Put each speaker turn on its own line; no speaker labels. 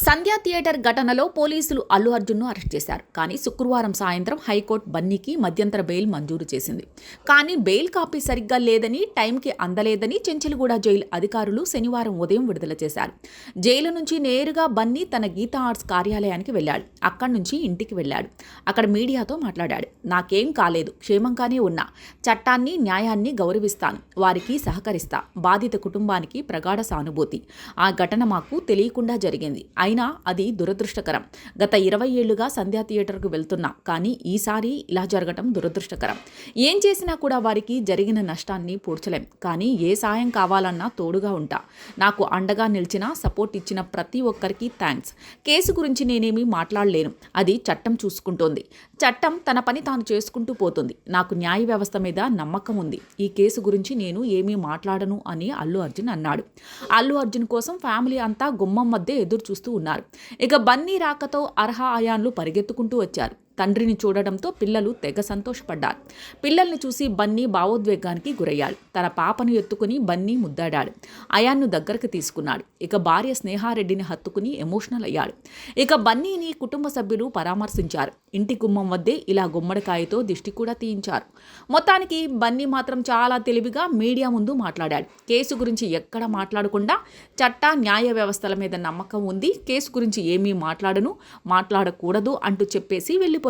సంధ్యా theatre ఘటనలో పోలీసులు Allu అర్జున్ను arrest చేశారు. కానీ శుక్రవారం సాయంత్రం హైకోర్టు బన్నీకి మధ్యంతర బెయిల్ మంజూరు చేసింది. కానీ బెయిల్ కాపీ సరిగ్గా లేదని, టైంకి అందలేదని చెంచల్గూడ జైలు అధికారులు శనివారం ఉదయం విడుదల చేశారు. జైలు నుంచి నేరుగా బన్నీ తన గీతా ఆర్ట్స్ కార్యాలయానికి వెళ్ళాడు. అక్కడి నుంచి ఇంటికి వెళ్ళాడు. అక్కడ మీడియాతో మాట్లాడాడు. నాకేం కాలేదు, క్షేమంగానే ఉన్నా. చట్టాన్ని, న్యాయాన్ని గౌరవిస్తాను. వారికి సహకరిస్తా. బాధిత కుటుంబానికి ప్రగాఢ సానుభూతి. ఆ ఘటన మాకు తెలియకుండా జరిగింది. అయినా అది దురదృష్టకరం. గత 20 ఏళ్లుగా సంధ్యా థియేటర్కు వెళ్తున్నా. కానీ ఈసారి ఇలా జరగటం దురదృష్టకరం. ఏం చేసినా కూడా వారికి జరిగిన నష్టాన్ని పూడ్చలేం. కానీ ఏ సాయం కావాలన్నా తోడుగా ఉంటా. నాకు అండగా నిలిచిన, సపోర్ట్ ఇచ్చిన ప్రతి ఒక్కరికి థ్యాంక్స్. కేసు గురించి నేనేమీ మాట్లాడలేను. అది చట్టం చూసుకుంటోంది. చట్టం తన పని తాను చేసుకుంటూ పోతుంది. నాకు న్యాయ వ్యవస్థ మీద నమ్మకం ఉంది. ఈ కేసు గురించి నేను ఏమీ మాట్లాడను అని అల్లు అర్జున్ అన్నాడు. అల్లు అర్జున్ కోసం ఫ్యామిలీ అంతా గుమ్మం మధ్య ఎదురు చూస్తూ ఉన్నారు. ఇక బన్నీ రాకతో అర్హా అయాన్లు పరిగెత్తుకుంటూ వచ్చారు. తండ్రిని చూడడంతో పిల్లలు తెగ సంతోషపడ్డారు. పిల్లల్ని చూసి బన్నీ భావోద్వేగానికి గురయ్యాడు. తన పాపను ఎత్తుకుని బన్నీ ముద్దాడాడు. అయాన్ను దగ్గరకు తీసుకున్నాడు. ఇక భార్య స్నేహారెడ్డిని హత్తుకుని ఎమోషనల్ అయ్యాడు. ఇక బన్నీని కుటుంబ సభ్యులు పరామర్శించారు. ఇంటి గుమ్మం వద్దే ఇలా గుమ్మడికాయతో దిష్టి కూడా తీయించారు. మొత్తానికి బన్నీ మాత్రం చాలా తెలివిగా మీడియా ముందు మాట్లాడాడు. కేసు గురించి ఎక్కడ మాట్లాడకుండా చట్ట, న్యాయ వ్యవస్థల మీద నమ్మకం ఉంది. కేసు గురించి ఏమీ మాట్లాడను, మాట్లాడకూడదు అంటూ చెప్పేసి వెళ్ళిపోయాడు.